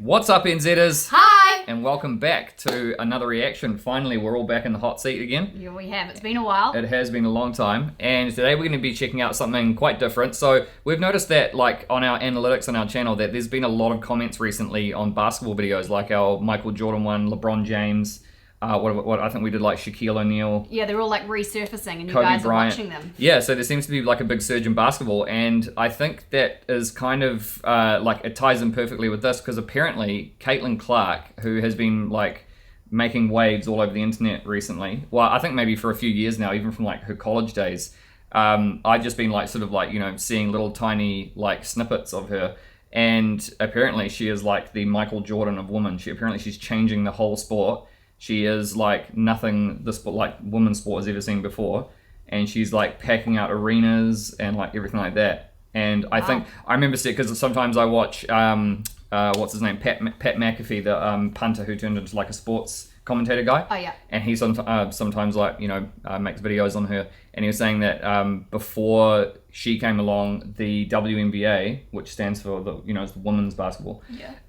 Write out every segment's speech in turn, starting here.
What's up, NZers? Hi! And welcome back to another reaction. Finally, we're all back in the hot seat again. Yeah, we have. It's been a while. It has been a long time. And today we're going to be checking out something quite different. So we've noticed that, like, on our analytics on our channel, that there's been a lot of comments recently on basketball videos, like our Michael Jordan one, LeBron James, what I think we did, like Shaquille O'Neal. Yeah, they're all like resurfacing and you Kobe guys Bryant. are watching them. Yeah, so there seems to be like a big surge in basketball, and I think that is kind of like it ties in perfectly with this, because apparently Caitlin Clark, who has been like making waves all over the internet recently, well, I think maybe for a few years now, even from like her college days, I've just been like sort of like, you know, seeing little tiny like snippets of her, and apparently she is like the Michael Jordan of women. She's changing the whole sport. She is like nothing the sport, like women's sport, has ever seen before, and she's like packing out arenas and like everything like that. And I think I remember seeing, because sometimes I watch what's his name, Pat McAfee, the punter who turned into like a sports commentator guy. Oh yeah. And he sometimes like, you know, makes videos on her, and he was saying that before she came along, the WNBA, which stands for the, you know, it's the women's basketball,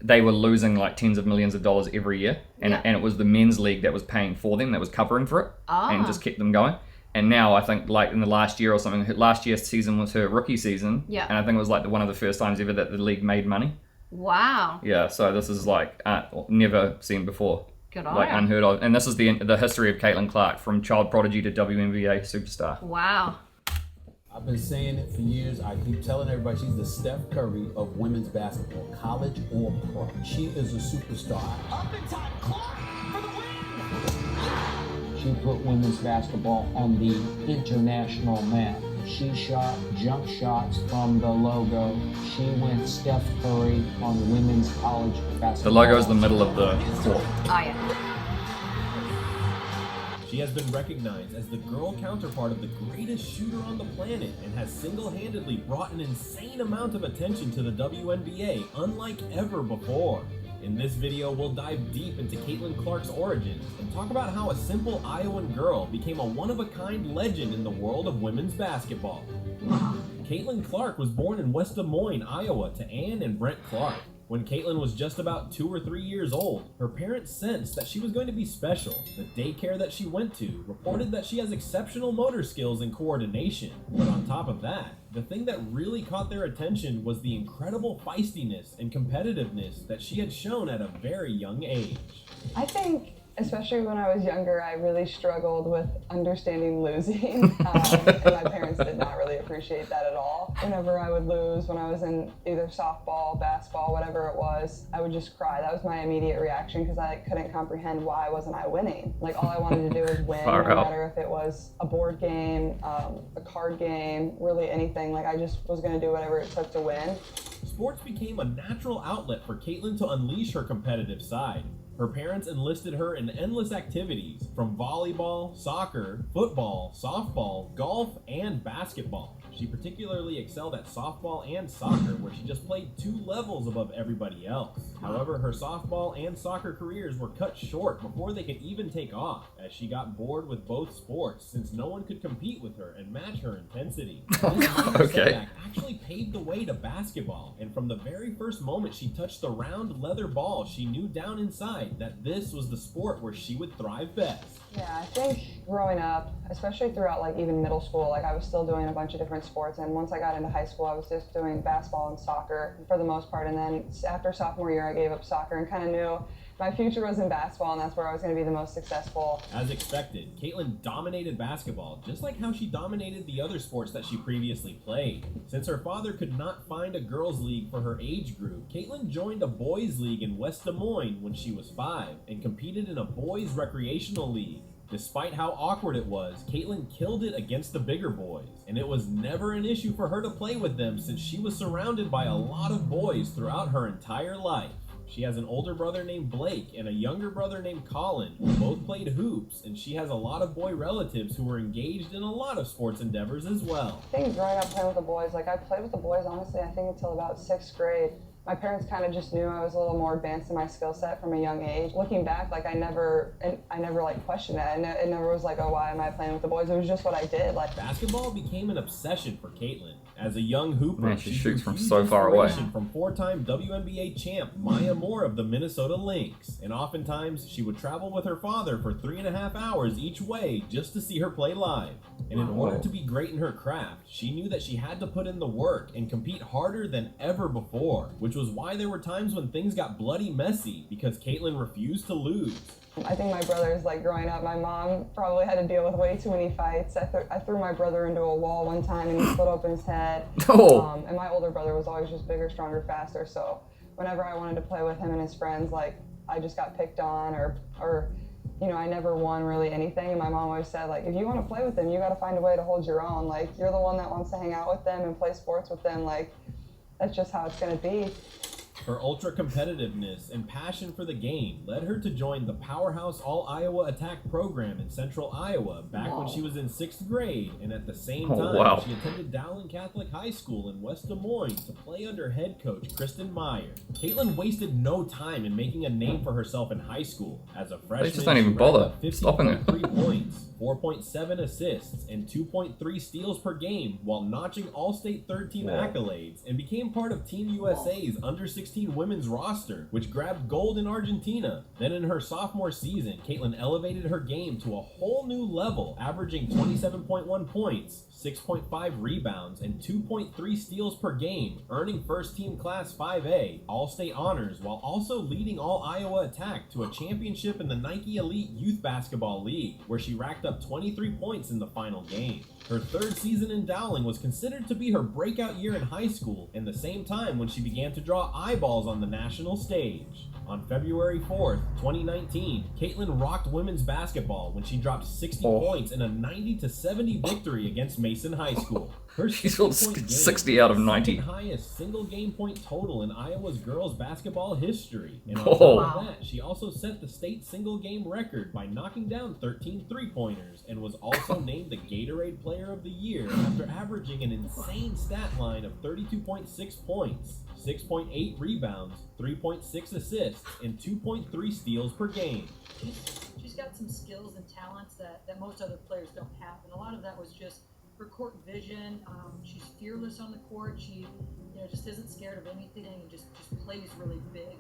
they were losing like tens of millions of dollars every year, and it was the men's league that was paying for them, that was covering for it, and just kept them going. And now I think like in the last year or something, last year's season was her rookie season, and I think it was like one of the first times ever that the league made money. Wow. Yeah, so this is like never seen before. Good on like her. Unheard of. And this is the history of Caitlin Clark, from child prodigy to WNBA superstar. Wow. I've been saying it for years. I keep telling everybody she's the Steph Curry of women's basketball, college or pro. She is a superstar. Up in time, Clark for the win! She put women's basketball on the international map. She shot jump shots from the logo. She went Steph Curry on women's college basketball. The logo is the middle of the court. Oh yeah. She has been recognized as the girl counterpart of the greatest shooter on the planet, and has single-handedly brought an insane amount of attention to the WNBA, unlike ever before. In this video, we'll dive deep into Caitlin Clark's origins and talk about how a simple Iowan girl became a one-of-a-kind legend in the world of women's basketball. Caitlin Clark was born in West Des Moines, Iowa, to Ann and Brent Clark. When Caitlin was just about 2 or 3 years old, her parents sensed that she was going to be special. The daycare that she went to reported that she has exceptional motor skills and coordination. But on top of that, the thing that really caught their attention was the incredible feistiness and competitiveness that she had shown at a very young age. I think, especially when I was younger, I really struggled with understanding losing, and my parents did not really appreciate that at all. Whenever I would lose, when I was in either softball, basketball, whatever it was, I would just cry. That was my immediate reaction, because I couldn't comprehend why wasn't I winning. Like, all I wanted to do was win, no matter if it was a board game, a card game, really anything. Like, I just was going to do whatever it took to win. Sports became a natural outlet for Caitlin to unleash her competitive side. Her parents enlisted her in endless activities, from volleyball, soccer, football, softball, golf, and basketball. She particularly excelled at softball and soccer, where she just played 2 levels above everybody else. However, her softball and soccer careers were cut short before they could even take off, as she got bored with both sports, since no one could compete with her and match her intensity. This setback actually paved the way to basketball, and from the very first moment she touched the round leather ball, she knew down inside that this was the sport where she would thrive best. Yeah, I think growing up, especially throughout like even middle school, like I was still doing a bunch of different sports, and once I got into high school I was just doing basketball and soccer for the most part, and then after sophomore year I gave up soccer and kind of knew my future was in basketball, and that's where I was going to be the most successful. As expected, Caitlin dominated basketball, just like how she dominated the other sports that she previously played. Since her father could not find a girls' league for her age group, Caitlin joined a boys' league in West Des Moines when she was 5, and competed in a boys' recreational league. Despite how awkward it was, Caitlin killed it against the bigger boys, and it was never an issue for her to play with them, since she was surrounded by a lot of boys throughout her entire life. She has an older brother named Blake and a younger brother named Colin, who both played hoops, and she has a lot of boy relatives who were engaged in a lot of sports endeavors as well. I think growing up playing with the boys, like I played with the boys honestly I think until about 6th grade. My parents kind of just knew I was a little more advanced in my skill set from a young age. Looking back, like I never like questioned it. It never was like, oh, why am I playing with the boys? It was just what I did. Like basketball became an obsession for Caitlin. As a young hooper, Man, she shoots from so far away. From four-time WNBA champ Maya Moore of the Minnesota Lynx, and oftentimes she would travel with her father for 3.5 hours each way just to see her play live. And in order to be great in her craft, she knew that she had to put in the work and compete harder than ever before, which was why there were times when things got bloody messy because Caitlin refused to lose. I think my brothers, like growing up, my mom probably had to deal with way too many fights. I threw my brother into a wall one time and he split open his head. And my older brother was always just bigger, stronger, faster. So whenever I wanted to play with him and his friends, like I just got picked on or you know, I never won really anything. And my mom always said, like, if you want to play with them, you got to find a way to hold your own. Like, you're the one that wants to hang out with them and play sports with them. Like, that's just how it's going to be. Her ultra competitiveness and passion for the game led her to join the powerhouse All-Iowa Attack program in Central Iowa back when she was in 6th grade, and at the same time she attended Dowling Catholic High School in West Des Moines to play under head coach Kristen Meyer. Caitlin wasted no time in making a name for herself in high school. As a freshman, they just don't even bother stopping it. 3 points, 4.7 assists, and 2.3 steals per game while notching All-State third-team accolades, and became part of Team USA's under-16 women's roster, which grabbed gold in Argentina. Then in her sophomore season, Caitlin elevated her game to a whole new level, averaging 27.1 points, 6.5 rebounds, and 2.3 steals per game, earning first-team Class 5A All-State honors while also leading All-Iowa Attack to a championship in the Nike Elite Youth Basketball League, where she racked up 23 points in the final game. Her third season in Dowling was considered to be her breakout year in high school, and the same time when she began to draw eyeballs on the national stage. On February 4th, 2019, Caitlin rocked women's basketball when she dropped 60 points in a 90-70 victory against Mason High School. Her She scored 60 out of 90. The highest single game point total in Iowa's girls basketball history. And on top of that, she also set the state single game record by knocking down 13 3-pointers and was also named the Gatorade Player of the Year after averaging an insane stat line of 32.6 points, 6.8 rebounds, 3.6 assists, and 2.3 steals per game. She's got some skills and talents that most other players don't have, and a lot of that was just her court vision. She's fearless on the court. She just isn't scared of anything and just plays really big,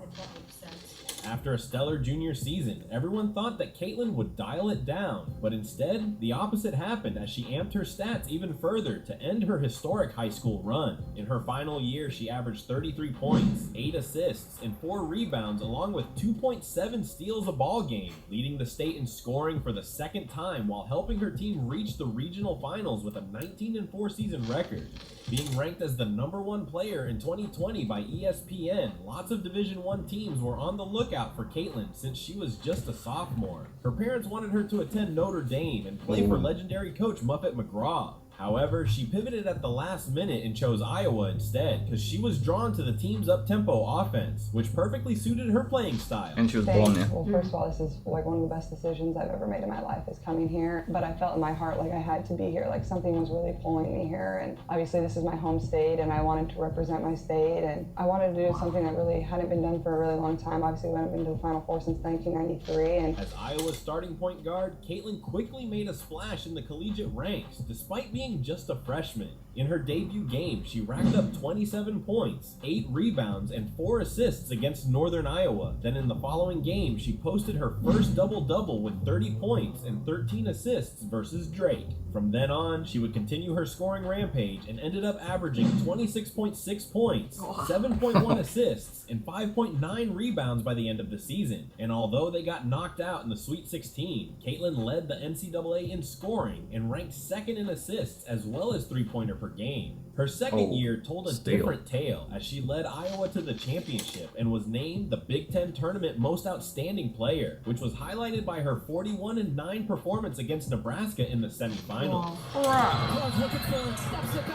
if that makes sense. After a stellar junior season, everyone thought that Caitlin would dial it down, but instead, the opposite happened as she amped her stats even further to end her historic high school run. In her final year, she averaged 33 points, 8 assists, and 4 rebounds, along with 2.7 steals a ball game, leading the state in scoring for the second time while helping her team reach the regional finals with a 19-4 season record. Being ranked as the #1 player in 2020 by ESPN, lots of Division I teams were on the lookout for Caitlin since she was just a sophomore. Her parents wanted her to attend Notre Dame and play for legendary coach Muffet McGraw. However, she pivoted at the last minute and chose Iowa instead because she was drawn to the team's up-tempo offense, which perfectly suited her playing style. And she was born there. Well, first of all, this is like one of the best decisions I've ever made in my life is coming here. But I felt in my heart like I had to be here, like something was really pulling me here. And obviously this is my home state and I wanted to represent my state. And I wanted to do something that really hadn't been done for a really long time. Obviously we haven't been to the Final Four since 1993. And as Iowa's starting point guard, Caitlin quickly made a splash in the collegiate ranks, despite being just a freshman. In her debut game, she racked up 27 points, 8 rebounds, and 4 assists against Northern Iowa. Then in the following game, she posted her first double-double with 30 points and 13 assists versus Drake. From then on, she would continue her scoring rampage and ended up averaging 26.6 points, 7.1 assists, and 5.9 rebounds by the end of the season. And although they got knocked out in the Sweet 16, Caitlin led the NCAA in scoring and ranked second in assists as well as three-pointer per game. Her second year told a different tale as she led Iowa to the championship and was named the Big Ten Tournament Most Outstanding Player, which was highlighted by her 41-9 performance against Nebraska in the semifinals.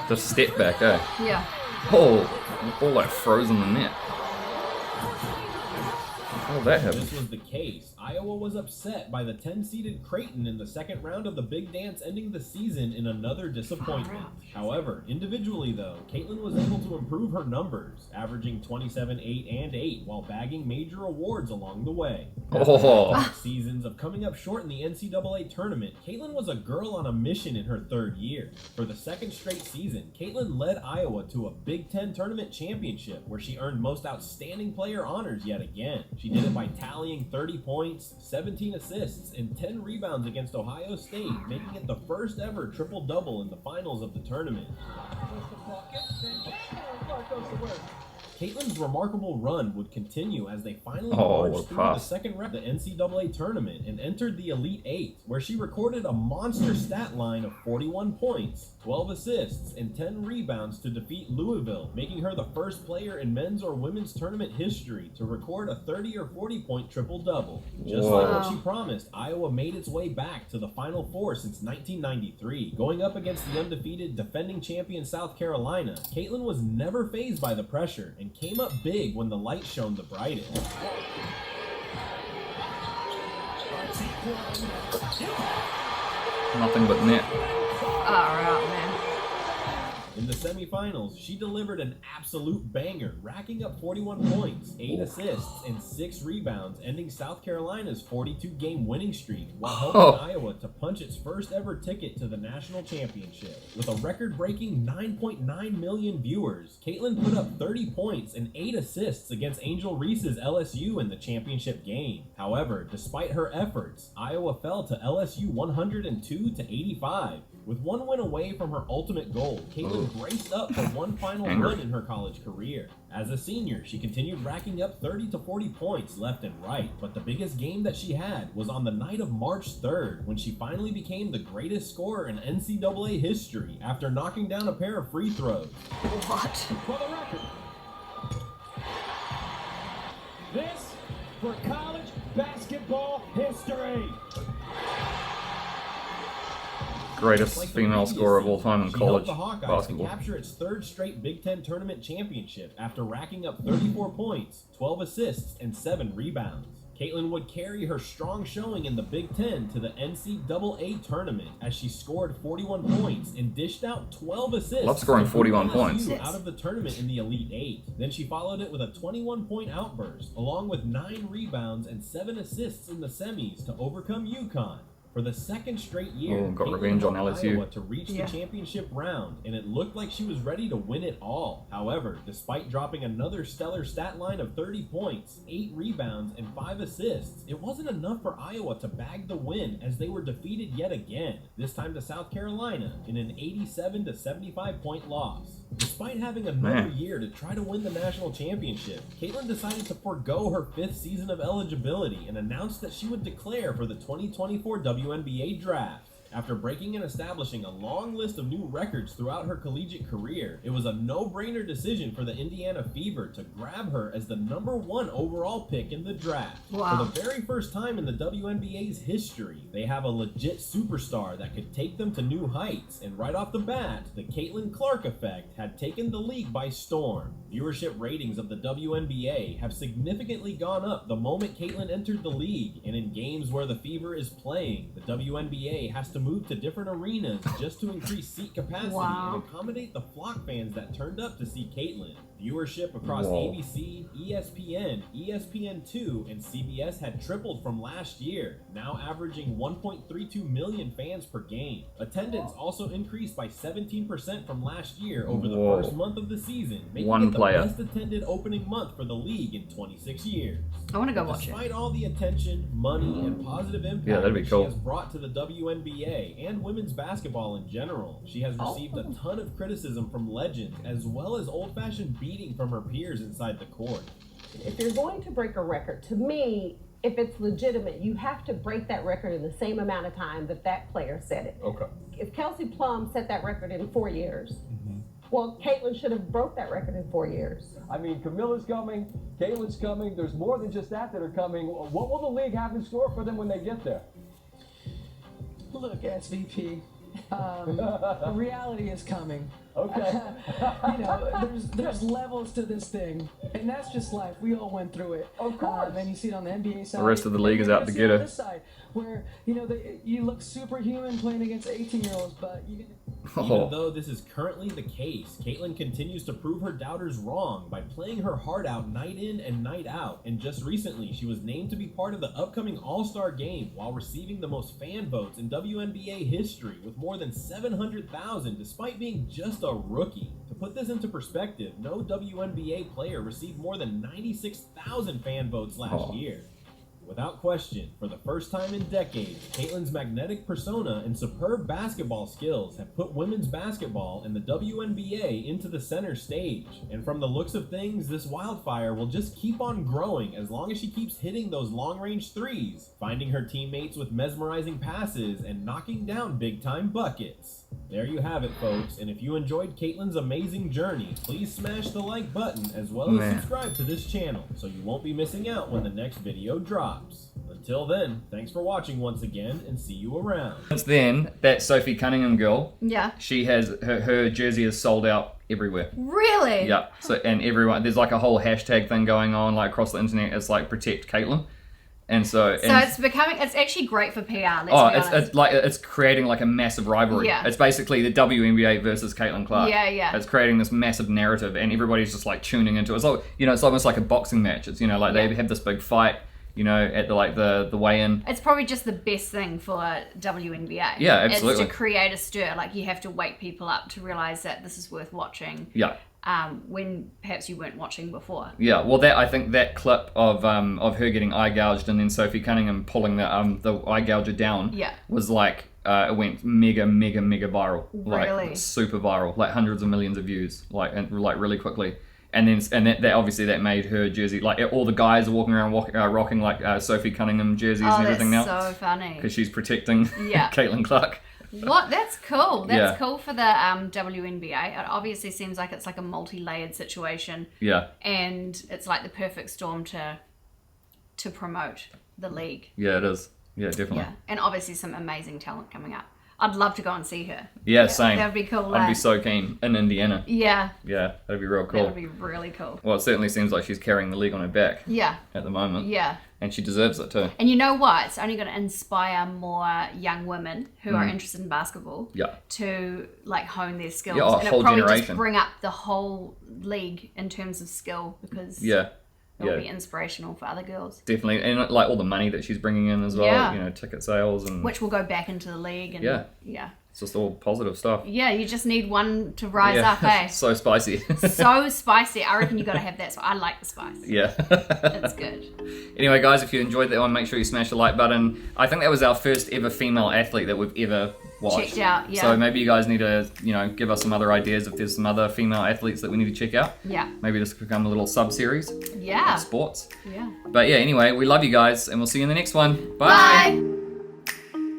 Just step back, eh? Yeah. Oh, all that frozen in the net. How did that happen? This was the case. Iowa was upset by the 10-seeded Creighton in the second round of the Big Dance, ending the season in another disappointment. However, individually though, Caitlin was able to improve her numbers, averaging 27, 8, and 8, while bagging major awards along the way. After seasons of coming up short in the NCAA tournament, Caitlin was a girl on a mission in her third year. For the second straight season, Caitlin led Iowa to a Big Ten tournament championship, where she earned most outstanding player honors yet again. She did it by tallying 30 points, 17 assists, and 10 rebounds against Ohio State, making it the first ever triple-double in the finals of the tournament. Caitlin's remarkable run would continue as they finally marched through the second round of the NCAA tournament and entered the Elite Eight, where she recorded a monster stat line of 41 points, 12 assists, and 10 rebounds to defeat Louisville, making her the first player in men's or women's tournament history to record a 30 or 40-point triple-double. Just like what she promised, Iowa made its way back to the Final Four since 1993, going up against the undefeated defending champion South Carolina. Caitlin was never fazed by the pressure and came up big when the light shone the brightest. Nothing but net. Alright, man. In the semifinals, she delivered an absolute banger, racking up 41 points, 8 assists, and 6 rebounds, ending South Carolina's 42-game winning streak, while helping Iowa to punch its first ever ticket to the national championship. With a record-breaking 9.9 million viewers, Caitlin put up 30 points and 8 assists against Angel Reese's LSU in the championship game. However, despite her efforts, Iowa fell to LSU 102-85. With one win away from her ultimate goal, Caitlin braced up for one final win in her college career. As a senior, she continued racking up 30 to 40 points left and right, but the biggest game that she had was on the night of March 3rd, when she finally became the greatest scorer in NCAA history after knocking down a pair of free throws. What? For the record, this for college basketball history. Greatest female scorer of all time in college the Hawkeyes basketball. to capture its third straight Big Ten tournament championship after racking up 34 points, 12 assists, and 7 rebounds. Caitlin would carry her strong showing in the Big Ten to the NCAA tournament as she scored 41 points and dished out 12 assists. Love scoring 41 points. Out of the tournament in the Elite Eight. Then she followed it with a 21-point outburst, along with 9 rebounds and 7 assists in the semis to overcome UConn. For the second straight year, got revenge on LSU. Iowa to reach the championship round, and it looked like she was ready to win it all. However, despite dropping another stellar stat line of 30 points, 8 rebounds, and 5 assists, it wasn't enough for Iowa to bag the win as they were defeated yet again, this time to South Carolina, in an 87 to 75-point loss. Despite having another year to try to win the national championship, Caitlin decided to forego her 5th season of eligibility and announced that she would declare for the 2024 WNBA draft. After breaking and establishing a long list of new records throughout her collegiate career, it was a no-brainer decision for the Indiana Fever to grab her as the #1 overall pick in the draft. Wow. For the very first time in the WNBA's history, they have a legit superstar that could take them to new heights, and right off the bat, the Caitlin Clark effect had taken the league by storm. Viewership ratings of the WNBA have significantly gone up the moment Caitlin entered the league, and in games where the Fever is playing, the WNBA has to move to different arenas just to increase seat capacity and accommodate the flock fans that turned up to see Caitlin. Viewership across ABC, ESPN, ESPN2, and CBS had tripled from last year, now averaging 1.32 million fans per game. Attendance also increased by 17% from last year over the first month of the season, making it the best attended opening month for the league in 26 years. I want to go watch it. Despite all the attention, money, and positive impact she has brought to the WNBA and women's basketball in general, she has received a ton of criticism from legends as well as old-fashioned beating from her peers inside the court. If you're going to break a record, to me, if it's legitimate, you have to break that record in the same amount of time that that player set it. Okay. If Kelsey Plum set that record in 4 years, well, Caitlin should have broke that record in 4 years. I mean, Camilla's coming, Caitlin's coming. There's more than just that are coming. What will the league have in store for them when they get there? Look, SVP, reality is coming. Okay. You know, there's levels to this thing, and that's just life. We all went through it. Of course. And you see it on the NBA side. The rest of the league is out to see get it on her. this side, where you know you look superhuman playing against 18-year-olds, but you. Even though this is currently the case, Caitlyn continues to prove her doubters wrong by playing her heart out night in and night out, and just recently she was named to be part of the upcoming All-Star Game while receiving the most fan votes in WNBA history with more than 700,000 despite being just a rookie. To put this into perspective, no WNBA player received more than 96,000 fan votes last year. Without question, for the first time in decades, Caitlyn's magnetic persona and superb basketball skills have put women's basketball and the WNBA into the center stage. And from the looks of things, this wildfire will just keep on growing as long as she keeps hitting those long-range threes, finding her teammates with mesmerizing passes, and knocking down big-time buckets. There you have it, folks, and if you enjoyed Caitlyn's amazing journey, please smash the like button as well as subscribe to this channel so you won't be missing out when the next video drops. Until then, thanks for watching once again, and see you around. Since then, that Sophie Cunningham girl, Yeah. she has her jersey is sold out everywhere. Really? Yeah. So and everyone, there's like a whole hashtag thing going on like across the internet. It's like protect Caitlyn, and so it's actually great for PR. Let's be honest. it's creating like a massive rivalry. Yeah. It's basically the WNBA versus Caitlyn Clark. Yeah, yeah. It's creating this massive narrative, and everybody's just like tuning into it. It's like, you know, it's almost like a boxing match. It's, you know, like they have this big fight, you know, at the weigh-in. It's probably just the best thing for WNBA. Yeah, absolutely. It's to create a stir. Like, you have to wake people up to realize that this is worth watching. Yeah. When perhaps you weren't watching before. Yeah, well, I think that clip of her getting eye gouged and then Sophie Cunningham pulling the eye gouger down was like it went mega viral. Really? Like super viral, like hundreds of millions of views, like really quickly. And that obviously that made her jersey, like all the guys are walking around rocking like Sophie Cunningham jerseys and everything now. Oh, that's so funny. Because she's protecting Caitlyn Clark. What? That's cool. That's cool for the WNBA. It obviously seems like it's like a multi-layered situation. Yeah. And it's like the perfect storm to promote the league. Yeah, it is. Yeah, definitely. Yeah. And obviously some amazing talent coming up. I'd love to go and see her. Yeah, same. That would be cool. I'd be so keen in Indiana. Yeah. Yeah, that'd be real cool. That would be really cool. Well, it certainly seems like she's carrying the league on her back. Yeah. At the moment. Yeah. And she deserves it too. And you know what? It's only going to inspire more young women who are interested in basketball to like hone their skills. Yeah, and whole it'll probably generation. just bring up the whole league in terms of skill because it'll be inspirational for other girls. Definitely. And like all the money that she's bringing in as well, Yeah. you know, ticket sales and... Which will go back into the league. And yeah. It's just all positive stuff. Yeah, you just need one to rise up, eh? So spicy. So spicy. I reckon you got to have that. So I like the spice. Yeah. It's good. Anyway, guys, if you enjoyed that one, make sure you smash the like button. I think that was our first ever female athlete that we've ever watched. Checked out, yeah. So maybe you guys need to, you know, give us some other ideas if there's some other female athletes that we need to check out. Yeah. Maybe this could become a little sub-series. Yeah. Of sports. Yeah. But yeah, anyway, we love you guys, and we'll see you in the next one. Bye.